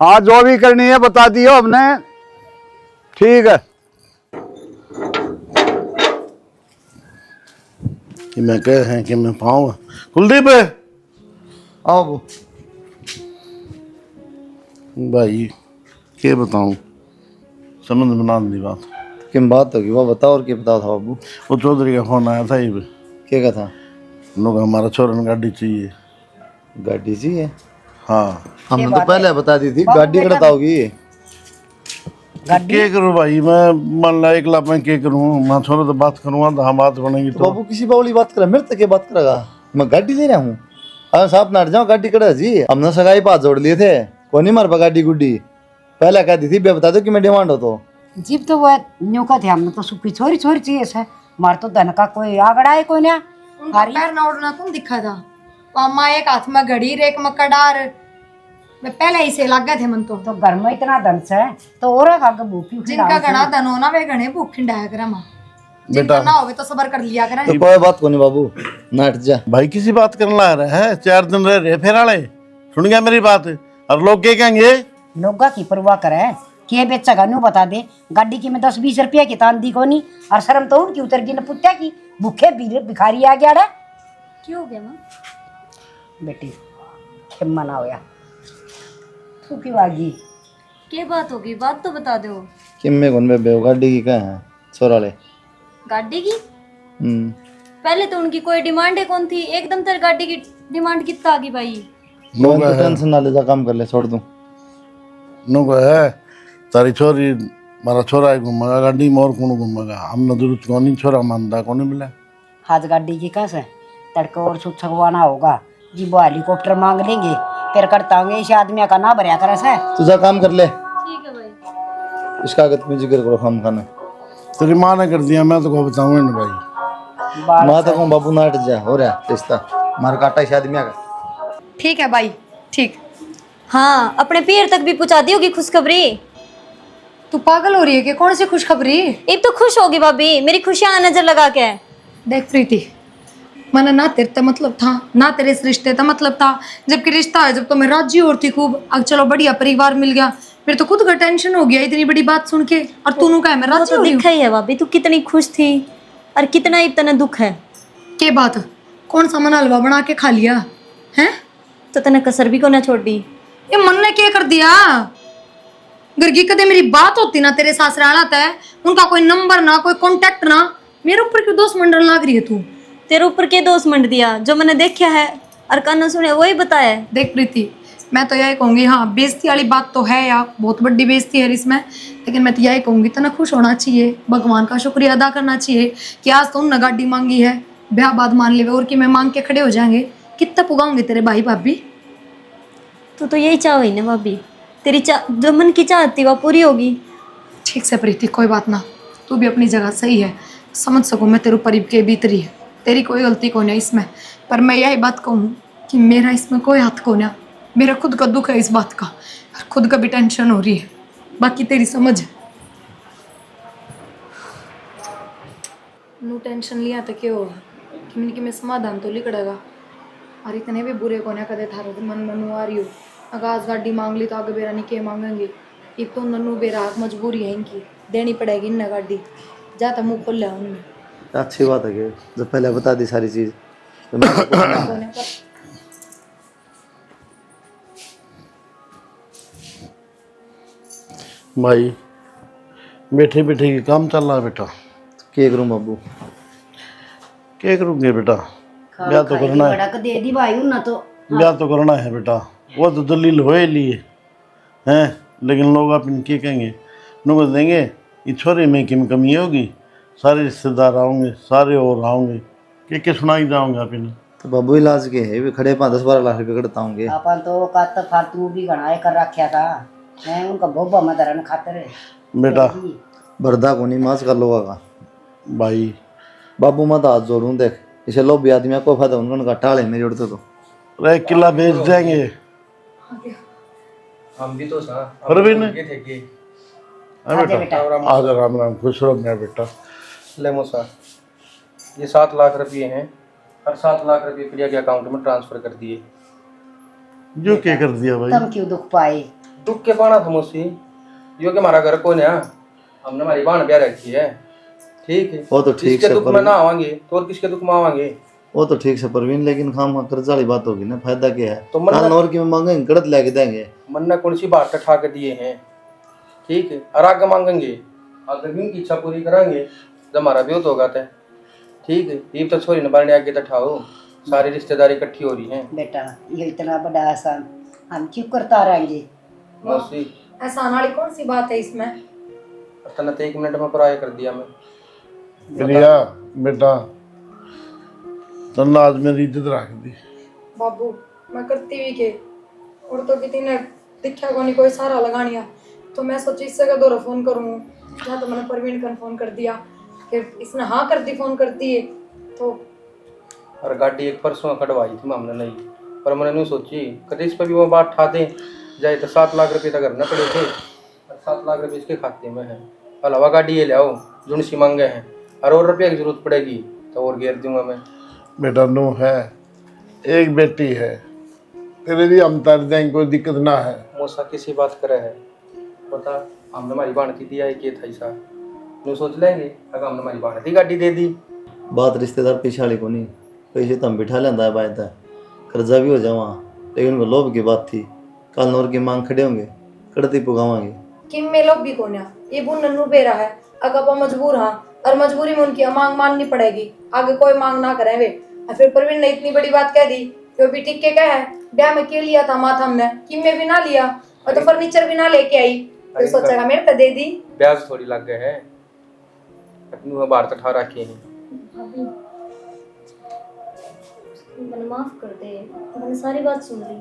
हाँ, जो भी करनी है बता दियो हमने, ठीक है। कि मैं कह है कि मैं पाऊँ। कुलदीप आओ वो। भाई क्या बताऊं, समझ में ना दी बात। किन बात होगी वो बताओ, और क्या बताओ था बाबू? वो चौधरी का फोन आया था, ये क्या कहा था? उन्होंने हमारा छोरन गाड़ी चाहिए। गाड़ी चाहिए? हाँ, हमने तो पहले बता दी थी, गाड़ी कड़ता होगी। क्या करूँ भाई, मैं मान ला एक लाख में क्या करूँ, मैं छोरे तो बात करूँगा तो हम बात बनेगी। तो बाबू किसी बावली बात करा, मेरे तक क्या बात करेगा? मैं गाड़ी ले रहा हूँ। हाँ साहब नाट जाओ, गाड़ी कड़ा जी। हमने सगाई पास जोड़ लिए थे, कौन नहीं मार पा गाड़ी गुड्डी। पहले कह दी थी बे बता दो कि मैं डिमांड हो तो जीप तो वो न्यू का थे हमने तो सुखी छोरी छोरी चाहिए से मार तो धन का कोई आगड़ा है कोई ना उनका पैर ना उड़ना कौन दिखा था मामा एक हाथ में घड़ी रे एक में कडार मैं पहले ही से लग गए थे मन तो घर में इतना धन से तो और आगे भूखी जिनका घना धन होना वे घने भूख खिंडाया करे माँ जिनका ना होवे तो सबर कर लिया करे तो कोई बात को नहीं बाबू नाट जा भाई किसी बात करने ला रहे हैं 4 दिन रह रहे फिर आले सुन गया मेरी बात और लोग क्या कहेंगे लोगा की परवाह करे के बेचेगा न्यू बता दे गाड़ी की में 10-20 रुपया की तान दी कोनी और शर्म तो उनकी उतर गई न पुत्या की भूखे भिखारी आ गया रे क्यों हो गया माँ बेटी खेमा ना होया तू क्यों आ गई क्या बात होगी बात तो बता दो किम्मे कौन बे गाड़ी की कहाँ है छोरा ले गाड़ी की पहले तो उनकी कोई डिमांड है कौन थी एकदम तेरे गाड़ी की डिमांड कितना आ गई भाई लोन तो टेंशन ना ले जा काम कर ले छोड़ दूं नो है तारी छोरी मारा छोरा है घूमेगा गाड़ी में और कौन घूमेगा हमने जरूरत कौन नहीं छोरा मानता कौन नहीं मिला हाथ गाड़ी की कैसे तड़के और सुख छगवाना होगा जी वो हेलीकॉप्टर मांग लेंगे फिर करता होंगे इस आदमी का ना भरया करे से तुझा काम कर ले ठीक है भाई इस कागज में जिक्र करो हम खाना तेरी माँ ने कर दिया मैं तो को बताऊंगा ना भाई मैं तो कहूँ बाबू नाट जा हो रहा रिश्ता मार काटा इस आदमी का ठीक है भाई ठीक हाँ अपने पीर तक भी पहुंचा दी होगी खुशखबरी तू पागल हो रही है कि कौन सी खुशखबरी अब तो खुश होगी भाभी मेरी खुशियां नजर लगा के देख प्रीति मैंने ना तेरे से मतलब था ना तेरे इस रिश्ते का मतलब था जबकि रिश्ता है जब तो मैं राजी और थी खूब अब चलो बढ़िया परिवार मिल गया फिर तो खुद का टेंशन हो गया इतनी बड़ी बात सुन के और तूनू का है मैं राजी तो हो रही हूँ दिखा ही है भाभी तू कितनी खुश थी और कितना इतना दुख है के बात कौन सा मन हलवा बना के खा लिया हैं तो तने कसर भी को ना छोड़ दी ये मन ने क्या कर दिया घर की कदे मेरी बात होती ना तेरे ससुराल आता है उनका कोई नंबर ना कोई कांटेक्ट ना मेरे ऊपर क्यों दोस्त मंडल लाग रही है तू तेरे ऊपर के दोस्त मंड दिया जो मैंने देखा है और कान सुने वही बताया है देख प्रीति मैं तो यही कहूंगी हाँ बेइज्जती वाली बात तो है या बहुत बड़ी बेइज्जती है इसमें लेकिन मैं तो यही कहूंगी तना खुश होना चाहिए भगवान का शुक्रिया अदा करना चाहिए कि आज तो उन्होंने गाड़ी मांगी है ब्याह बाद मान ले और कि मैं मांग के खड़े हो जाएंगे कितना पुगाऊंगे तेरे भाई भाभी तो यही चाह ही ना भाभी तेरी जो मन की चाहती वह पूरी होगी ठीक से प्रीति कोई बात ना तू भी अपनी जगह सही है समझ सकूँ मैं तेरे ऊपर के बीतरी है तेरी कोई गलती को नहीं इसमें पर मैं यही बात कहूँ कि मेरा इसमें कोई हाथ को ना मेरा खुद का दुख है इस बात का और खुद का भी टेंशन हो रही है बाकी तेरी समझ है नू टेंशन लिया तो क्या होगा कि मैंने कि मैं समाधान तो लिखड़ेगा और इतने भी बुरे को ना कदे थारो मन मनू आ रही हो अगर आज गाड़ी मांग ली तो आगे बेरा नहीं के मांगेंगे ये तो नन्नू बेरा मजबूरी है इनकी देनी पड़ेगी इन गाड़ी जाता मुँह खोल लिया उनने अच्छी बात है कि जब पहले बता दी सारी चीज तो मैं भाई बैठे बैठे की काम चल रहा है बेटा क्या करूं बाबू क्या करूँगे बेटा ब्याह तो करना है दे दी भाई ना तो ब्याह तो करना है बेटा वो तो दलील हो ही लिए हैं लेकिन लोग अपन क्या कहेंगे लोग देंगे ये छोरे में किम कमी होगी सारे रिश्तेदार आओगे सारे और आओगे क्या सुनाई जाओगे अपन तो बाबू इलाज के है भी खड़े 10-12 लाख रुपए कटता होंगे अपन तो कत फालतू भी गणाए कर रखा था मैं उनका भोबा मदरन खातर बेटा बर्दा को नहीं मास कर लोगा का भाई बाबू मैं तो हाथ जोड़ूं देख इसे लोग भी आदमी को फायदा उनका टाले मेरी उड़ते तो अरे किला बेच देंगे हम भी तो सा परवीन ये थे कि बेटा आज राम राम खुश रहो मेरा बेटा ले मौसा ये 7 लाख रुपए हैं और 7 लाख रुपए प्रिया के अकाउंट में ट्रांसफर कर दिए जो क्या कर दिया भाई तुम क्यों दुख पाए दुख के पाना था मुझसे यो के हमारा घर कौन है हमने हमारी बहन ब्याह रखी है ठीक है वो तो ठीक किसके से दुख में ना आवांगे तो और किसके दुख में आवांगे वो तो ठीक से परवीन लेकिन खाम कर्जा वाली बात होगी ना फायदा क्या है तो मन और की मांगेंगे कड़त लेके देंगे मन ने कौन सी बात ठा के दिए हैं ठीक है और आगे मांगेंगे अगर भी उनकी इच्छा पूरी कराएंगे जब हमारा भी तो होगा ठीक है ये तो छोरी न बारने आगे तठाओ सारी रिश्तेदारी इकट्ठी हो रही हैं बेटा ये इतना बड़ा आसान हम क्यों करता रहेंगे मौसी एहसान वाली कौन सी बात है इसमें तने तो 1 मिनट में पराया कर दिया मैं प्रिया बेटा तन्ना आज मेरी इज्जत रख दी बाबू मैं करती भी के और तो किसी ने दिखा को नहीं कोई सारा लगानिया तो मैं सोची इससे का दौरा फोन करूँ जहाँ तो मैंने प्रवीण का फोन कर दिया कि इसने हाँ कर दी, फोन करती है तो और गाड़ी एक परसों कटवाई थी हमने नहीं, पर मैंने नहीं सोची कभी इस पर भी वो बात ठा दें जाए तो 7 लाख रुपये तक घर न पड़े थे, और 7 लाख रुपये इसके खाते में है। अलावा गाड़ी ये ले आओ जुन सी मांगे हैं, और रुपये की जरूरत पड़ेगी तो और घेर दूंगा मैं। बेटा नू है, एक बेटी है, तेरे भी हम तार देंगे, कोई दिक्कत ना है। मोसा किसी बात करे है पता, हमने हमारी भाणती दिया है कि था ऐसा नु सोच लेंगे अगर हमने हमारी भाणती गाड़ी दे दी। बात रिश्तेदार पीछे वाली को नहीं, पैसे तो हम बिठा लेंदा है बाय तक, कर्जा भी हो जावा, लेकिन उनको लोभ की बात थी, कल नौर की मांग खड़े होंगे, कड़ती पुगावांगे। किम में लोग भी कोन्या ये बुन नन्नू बेरा है, अगर वो मजबूर हाँ और मजबूरी में उनकी मांग माननी पड़ेगी, आगे कोई मांग ना करें वे। और फिर प्रवीण ने इतनी बड़ी बात कह दी कि वो भी ठीक के कह है, ब्याह में क्यों लिया था माथा हमने, किम में भी ना लिया और तो फर्नीचर भी ना लेके आई, तो सोचेगा मेरे पे दे दी। ब्याज थोड़ी लग गए है, अपनी बाहर तक ठा रखे हैं। भाभी मैंने माफ कर दे, मैंने सारी बात सुन ली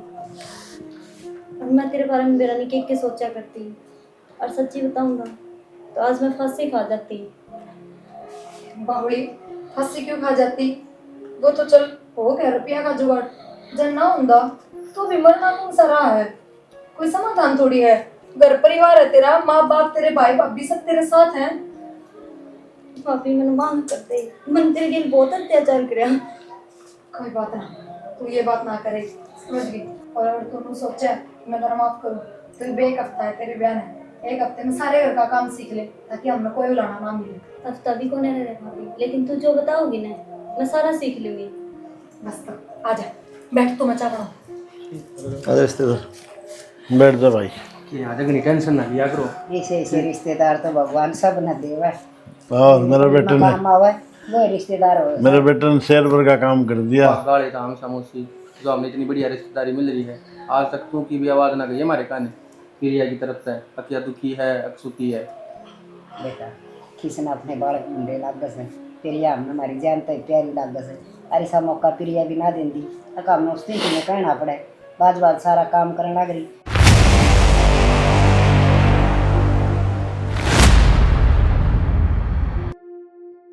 और मैं तेरे बारे में बेरानी के सोचा करती, और सच्ची बताऊंगा तो आज मैं फांसी खा जाती। बावड़ी फांसी क्यों खा जाती, वो तो चल हो गया रुपया का जुगाड़, जब ना होंदा तो भी मरना कौन सा रहा है, कोई समाधान थोड़ी है। घर परिवार है तेरा, माँ बाप तेरे भाई भाभी सब तेरे साथ हैं। भाभी मैंने माफ कर दे, मैंने तेरे लिए बहुत अत्याचार किया। कोई बात ना, तू ये बात ना करे, समझ गई। और अगर तूने सोचा है कि मैं तेरा माफ करूँ तो भी एक हफ्ता है तेरे बयान है, एक हफ्ते में सारे घर का काम सीख ले ताकि हमें कोई उलाना ना मिले। हफ्ता भी कौन रहे भाभी, लेकिन तू जो बताओगी ना मैं सारा सीख लूंगी। बस तो आ जा, बैठ तो मचा बना। अरे रिश्तेदार बैठ जा भाई। कि आज अगर टेंशन ना लिया करो, ऐसे ऐसे रिश्तेदार तो भगवान सब न देवा। और मेरे बेटे ने काम आवे वो रिश्तेदार हो। मेरे बेटे ने शेर भर का काम कर दिया। गाड़ी काम समोसी जो हमने इतनी बढ़िया रिश्तेदारी मिल रही है, आज तक तू की भी आवाज़ ना गई हमारे कान प्रिया की तरफ से, अकिया दुखी है अकसुखी है। बेटा किसने अपने बालक मुंडे लागस है, प्रिया हमने हमारी जान तो प्यारी लागस है, अरे सा मौका प्रिया भी ना देंदी, अका हमने उस दिन कहना पड़े, बाज बाज सारा काम करना लग रही।